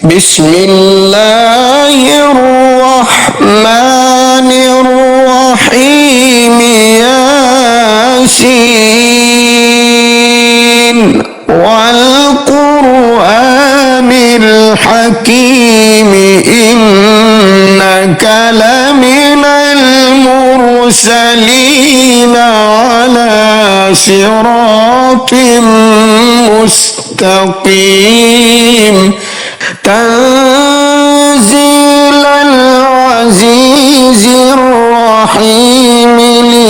بسم الله الرحمن الرحيم ياسين والقرآن الحكيم إنك لمن المرسلين على صراط مستقيم تنزيل العزيز الرحيم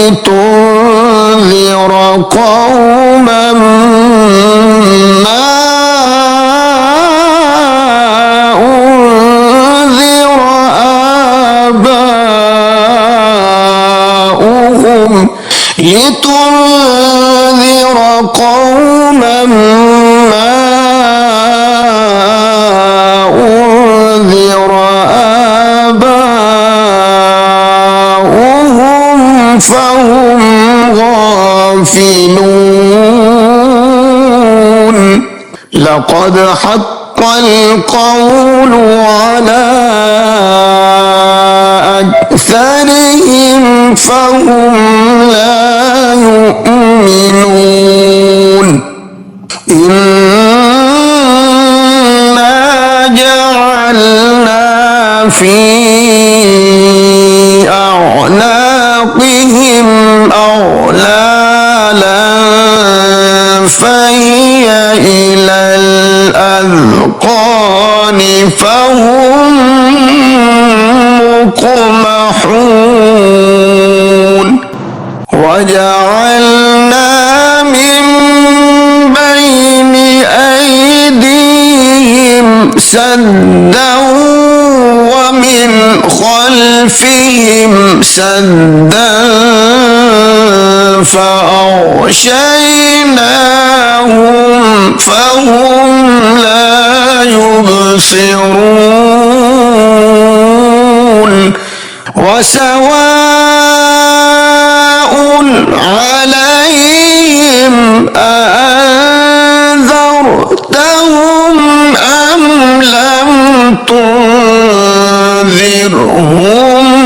لتنذر قوما ما أنذر آباؤهم لتنذر قوما ما أنذر آباؤهم فهم غافلون لقد حق القول على أكثرهم فهم لا يؤمنون إنا جعلنا في أعناقهم أغلالا فهي إلى الأذقان فهم مقمحون وجعلنا من بين أيديهم سدا ومن خلفهم سدا فأغشيناهم فهم لا يبصرون وسواء عليهم أأنذرتهم أم لم تنذرهم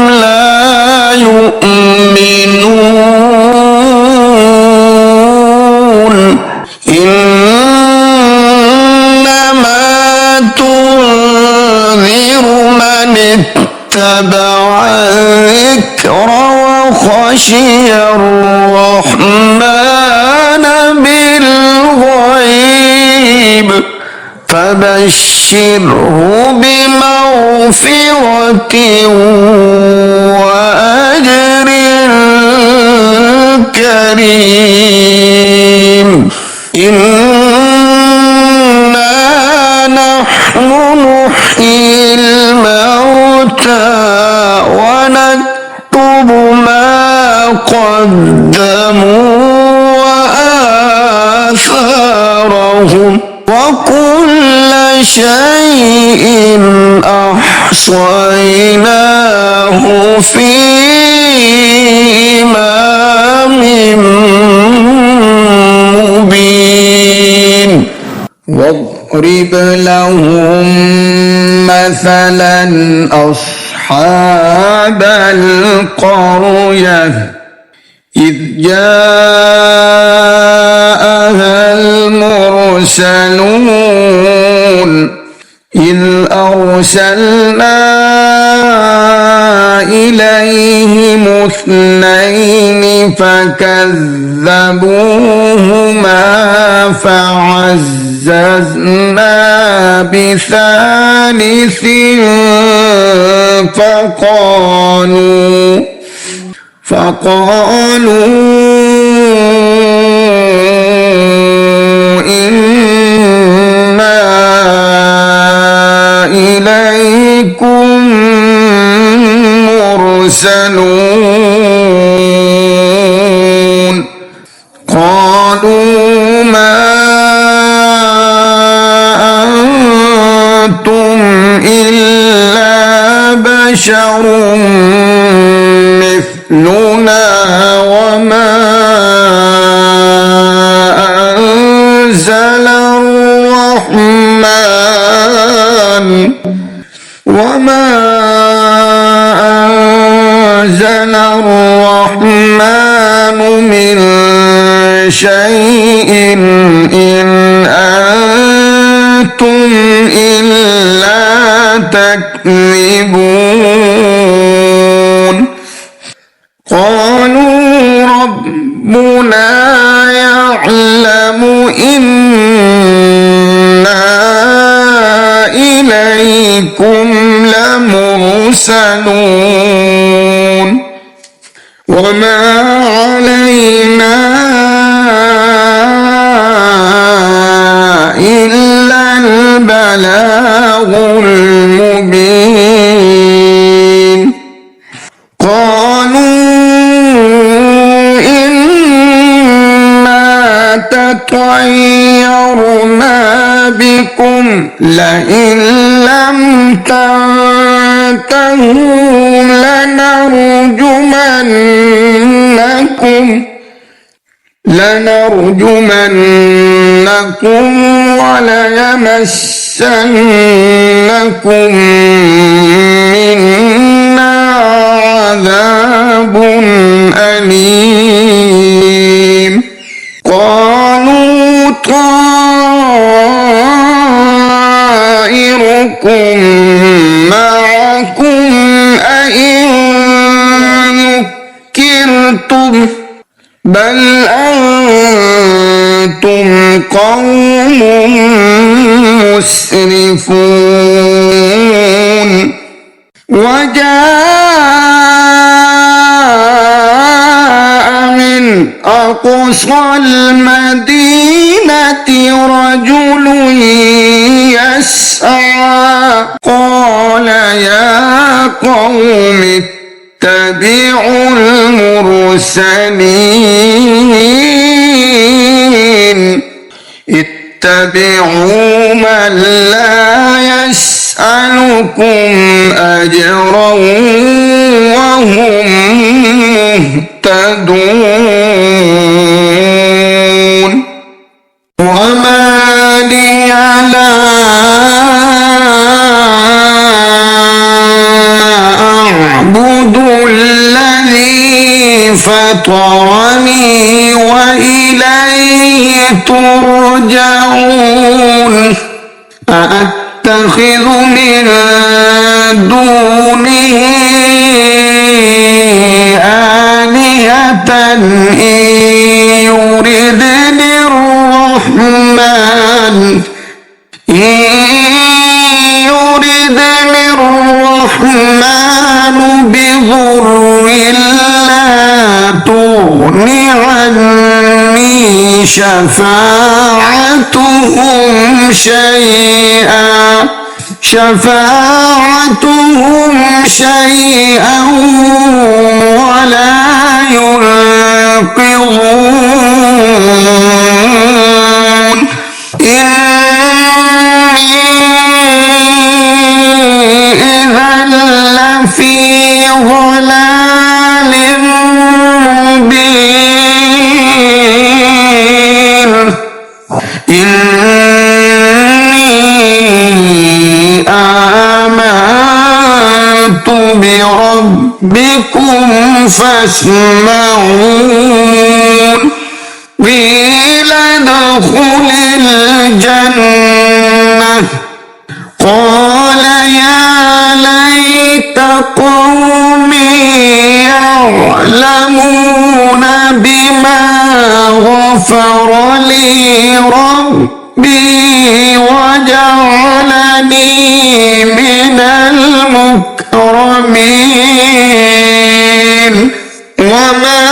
لا يؤمنون إنما تنذر من اتبع الذكر وخشي الرحمن بالغيب فبشره بمغفرة وأجر كريم إنا نحن نحيي الموتى ونكتب ما قدموا وآثارهم وكل شيء أحصيناه في إمام مبين واضرب لهم مثلا أصحاب القرية إذ جاءها المرسلون إذ أرسلنا إليهم اثنين فكذبوهما فعززنا بثالث فقالوا إنا إليكم مرسلون قالوا ما أنتم إلا بشر مثلنا وما أنزل الرحمن وما أنزل الرحمن من شيء إن أنتم إلا تكذبون قالوا ربنا يعلم إنا إليكم لمرسلون وما علينا إلا البلاغ المبين قالوا إنا تطيرنا بكم لئن لم تنتهوا لنرجمنكم وليمسنكم منا عذاب أليم قالوا طائركم معكم أئن ذكرتم بل أنتم قوم مسرفون وجاء من أقصى المدينة رجل يسعى قال يا قوم اتبعوا المرسلين اتبعوا من لا يسألكم أجرا وهم مهتدون وما لي لا أعبد الذي فطرني وإليه ترجعون أأتخذ من دونه آلهة إن يردني الرحمن بضر لا تغن عني شفاعتهم شيئا ولا ينقذون إني إذا لفي ضلال مبين إني آمنت بربكم فاسمعون قيل ادخل الجنة قال يا ليت قومي يعلمون بما غفر لي ربي وجعلني من المكرمين وما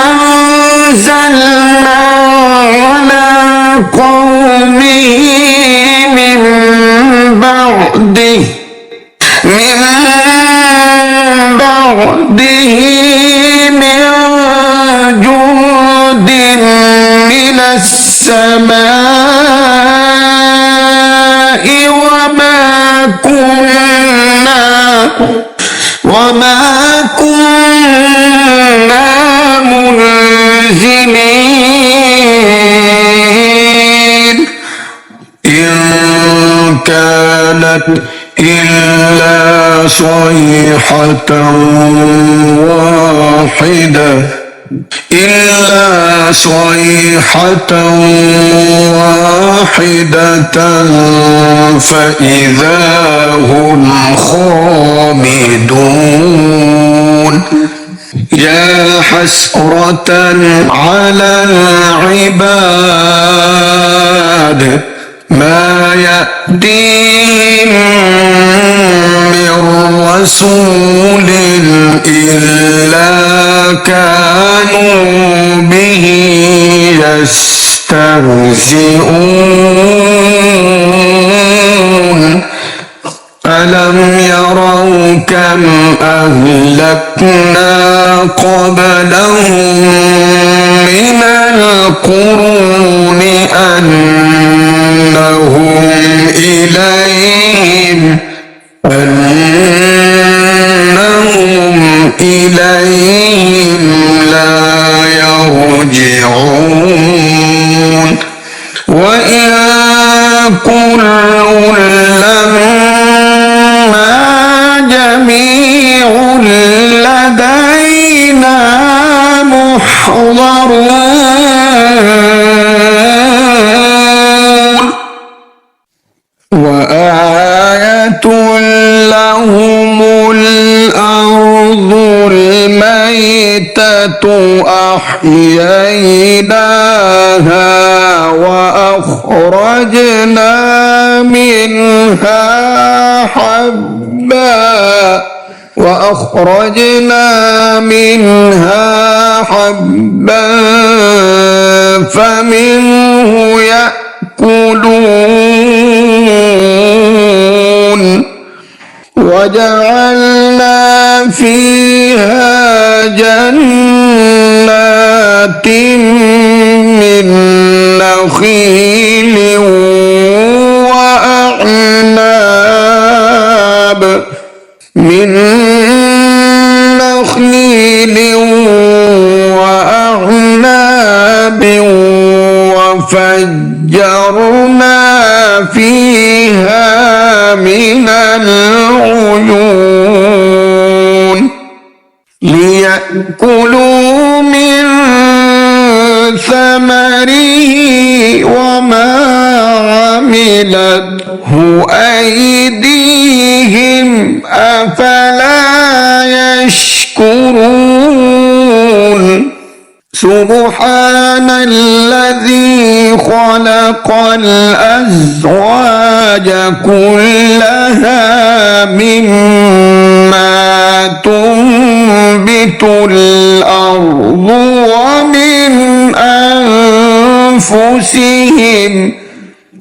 أنزلنا على قومه من بعده من جند من السماء وما كنا منزلين إن كانت إلا صيحة واحدة فإذا هم خامدون يا حسرة على العباد ما يأتيهم من رسول إلا كانوا به يستهزئون ألم يروا كم أهلكنا قبلهم من القرون أنهم إليهم لا يرجعون وإن كل لما جميع لدينا محضرون وآية لهم الأرض الميتة أحييناها وأخرجنا منها حبا فمنه يأكلون وجعلنا فيها جنات من نخيل وأعناب وفجرنا فيها من العيون ليأكلوا من ثمره وما عملته أيديهم أفلا يشكرون سبحان الذي خلق الأزواج كلها مما تنبت الأرض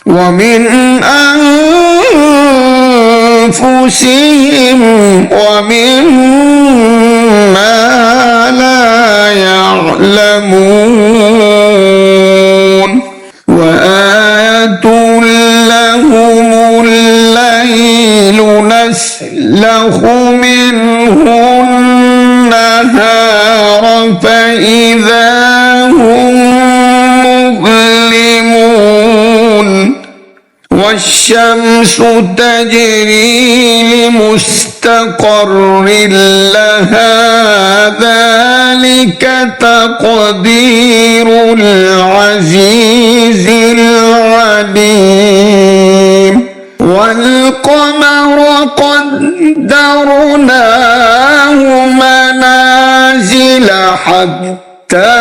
ومن أنفسهم ومما لا يعلمون وآية لهم الليل نسلخ منه النهار فإذا هم مظلمون والشمس تجري لمستقر لها ذلك تقدير العزيز العليم والقمر قدرناه منازل حتى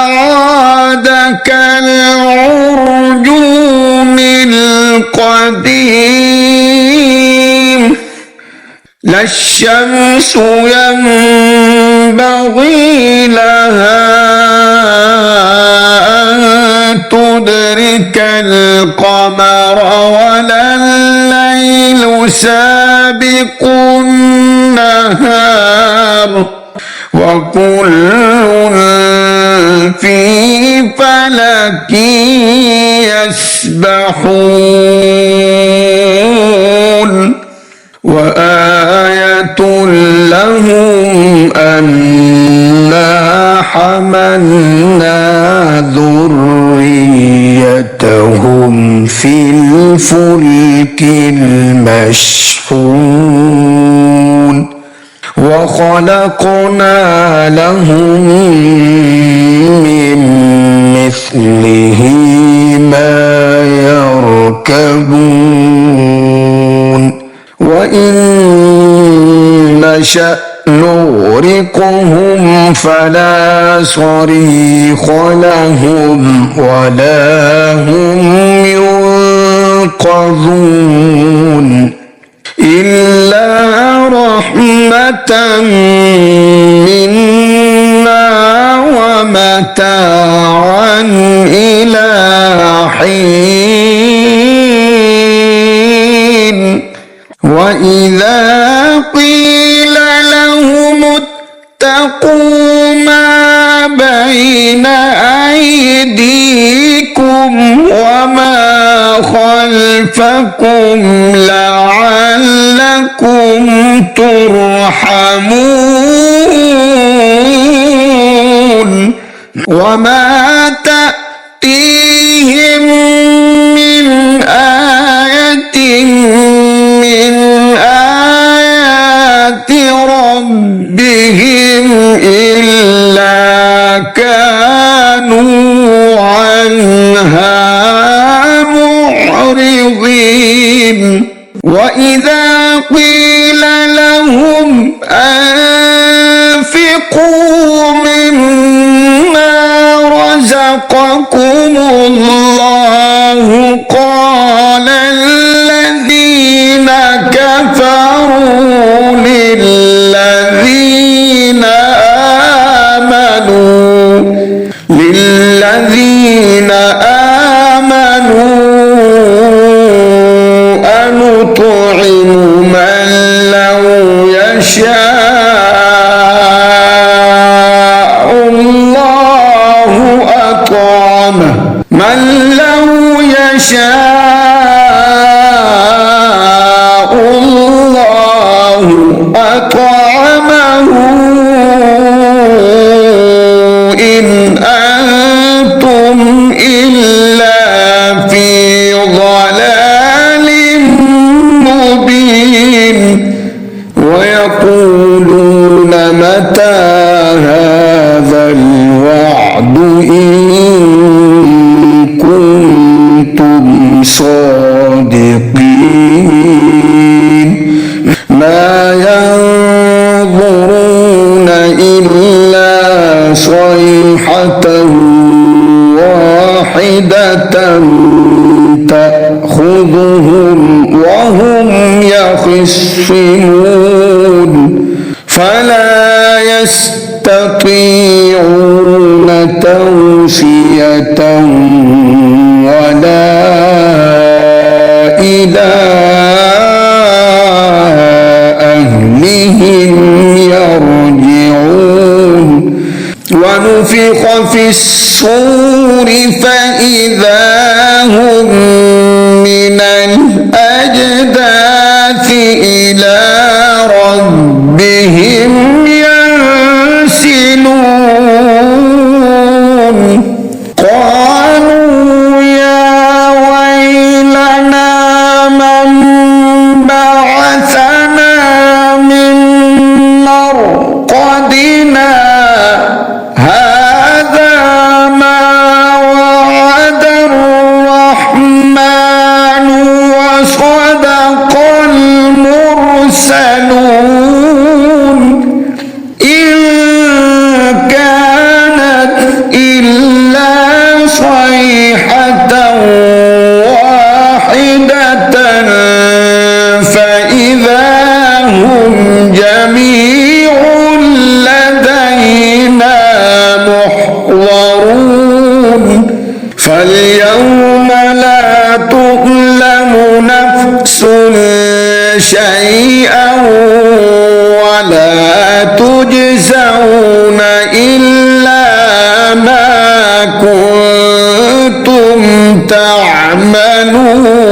عاد كالعرجون القديم لا الشمس ينبغي لها أن تدرك القمر ولا الليل سابق النهار وكل في فلك يسبحون وآية لهم أنا حملنا ذريتهم زينتهم في الفلك المشحون وخلقنا لهم من مثله ما يركبون وإن نشأ نغرقهم فلا صريخ لهم ولا هم ينقذون إلا رحمة منا ومتاعا إلى حين وإذا قيل لهم اتقوا ما بين أيديكم وما خلفكم لعلكم ترحمون وما تأتيهم من آية من آيات ربهم إلا كانوا عنها معرضين وإذا قيل لهم أنفقوا مما رزقكم الله قال الذين كفروا للذين آمنوا أنطعم من لو يشاء الله أطعمه من لو يشاء الله أطعمه إن أنتم إلا في ضلال مبين ويقولون متى هذا الوعد إن كنتم صادقين ما ينظرون إلا صيحة واحدة تأخذهم وهم يخصمون فلا يستطيعون توصية ولا إلى أهلهم يرجعون ونفخ في الصور فإذا هم من الأجداث إلى ربهم ينسلون قالوا يا ويلنا من بعثنا من مرقدنا هذا ما وعد الرحمن وصدق المرسلون إن كانت إلا صيحة واحدة فإذا هم جميع لدينا محضرون فاليوم لا تظلم نفس شيئا ولا تجزون إلا ما كنتم تعملون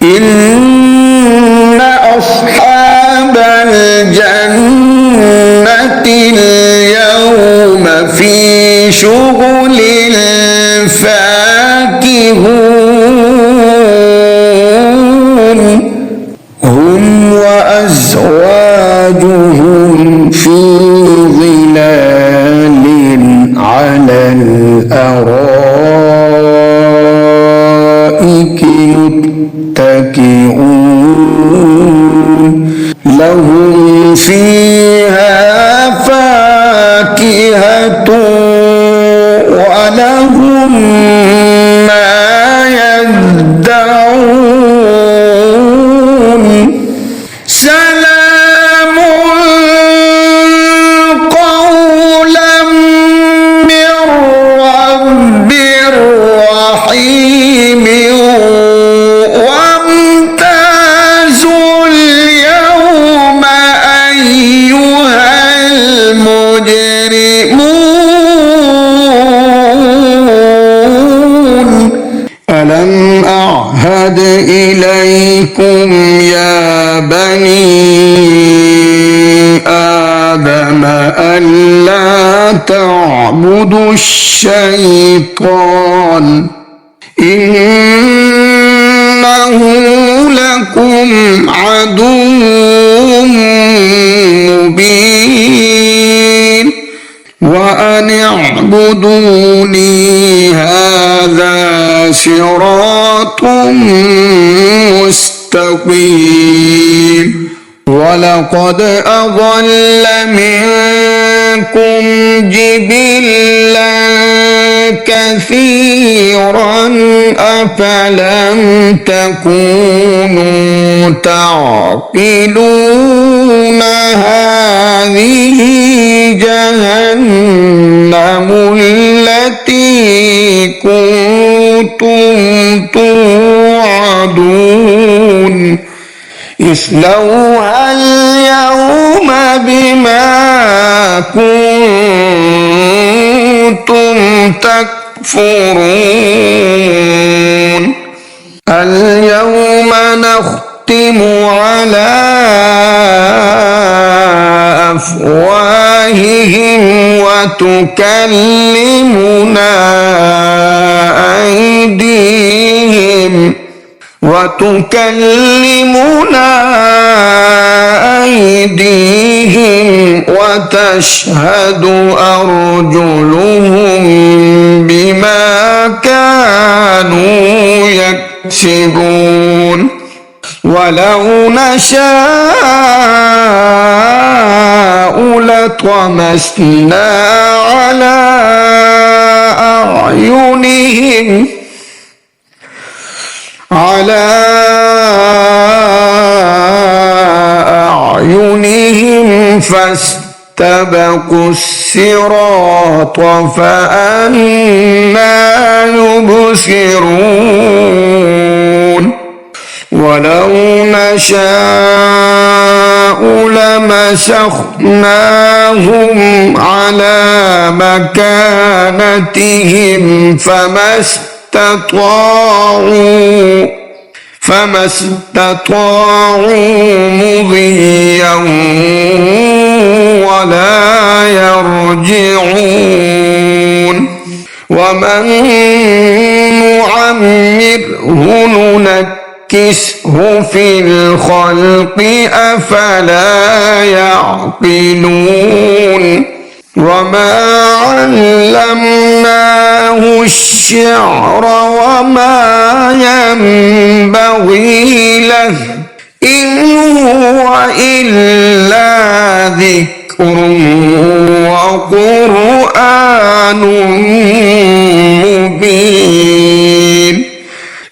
إن أصحاب الجنة اليوم في شغل فاكهون هم وأزواجهم في ظلال على الأرائك متكئون لهم فيها فاكهة ولهم ما يدعون سلام قولا من رب رحيم وامتازوا اليوم أيها المجرمون ألم أعهد إليكم يا بني آدم ألا تعبدوا الشيطان إنه لكم عدو مبين وأن اعبدوني هذا صراط مستقيم ولقد أضل منكم جبلا كثيرا أفلم تكونوا تعقلون هذه جهنم التي كنتم توعدون اصلوها اليوم بما كنتم تكفرون اليوم نختم على أفواههم وتكلمنا أيديهم وتشهد أرجلهم بما كانوا يكسبون ولو نشاء لطمسنا على أعينهم فاستبقوا الصراط فأنى يبصرون ولو نشاء لمسخناهم على مكانتهم فما استطاعوا مضيا ولا يرجعون ومن نعمره ننكسه في الخلق أفلا يعقلون وما علمناه الشعر وما ينبغي له إن هو إلا ذكر وقرآن مبين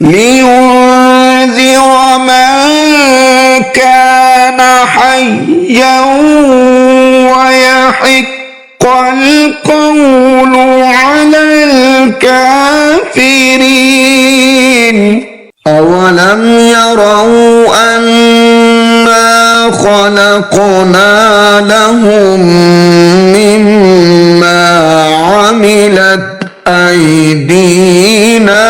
لينذر من كان حيا ويحق القول على الكافرين أولم يروا أنا خلقنا لهم مما عملت أيدينا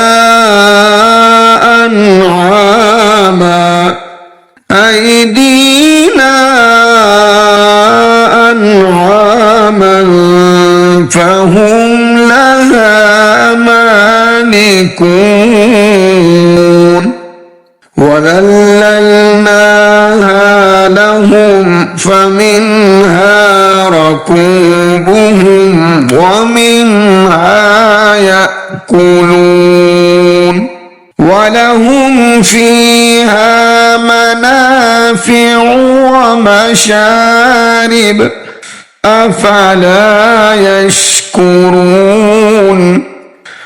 أنعاما فهم فذللناها لهم فمنها ركوبهم ومنها يأكلون ولهم فيها منافع ومشارب أفلا يشكرون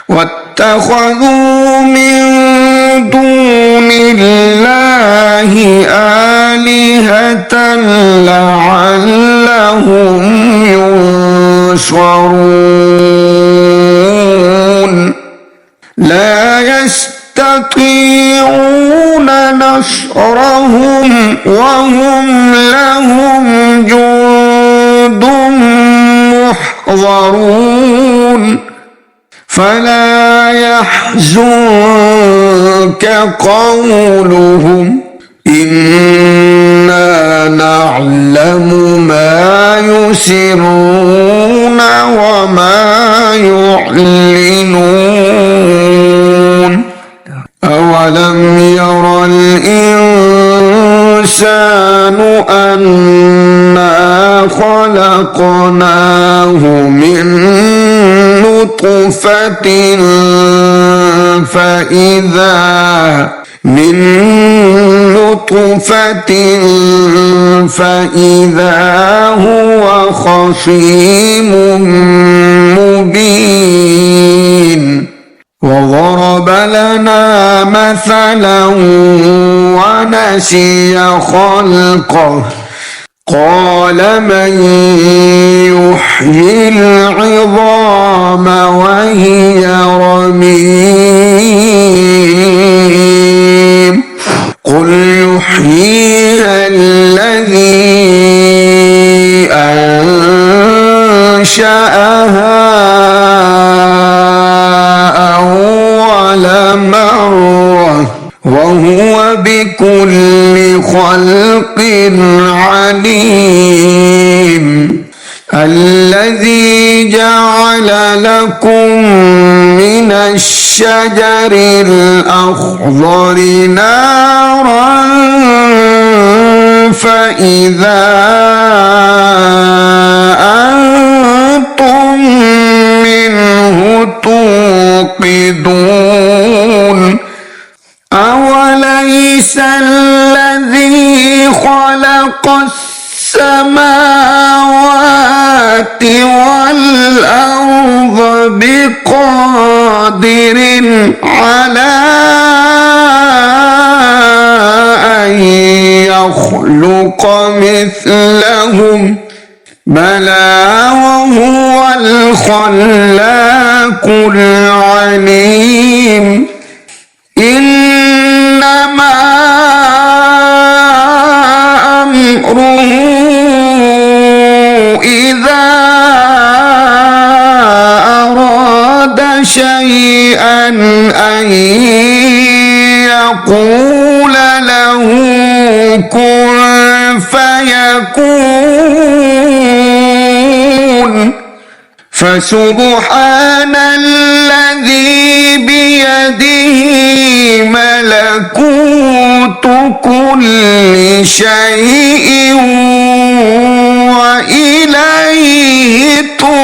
واتخذوا من دون الله آلهة لعلهم ينصرون لا يستطيعون نصرهم وهم لهم جند محضرون فلا يحزنك قولهم إنا نعلم ما يسرون وما يعلنون أولم ير الإنسان أنا خلقناه من نطفة فإذا هو خصيم مبين وضرب لنا مثلا ونسي خلقه قال من يحيي العظام وهي رميم قل يحييها الذي أنشأها أول مرة وهو بكل خلق عليم الذي جعل لكم من الشجر الأخضر نارا فإذا أنتم منه توقدون أوليس الذي خلق السماوات والأرض بقادر على أن يخلق مثلهم بلى وهو الخلاق العليم إنما أمره إذا أراد شيئا أن يقول له كن فيكون فسبحان الذي بيده ملكوت كل شيء وإليه ترجعون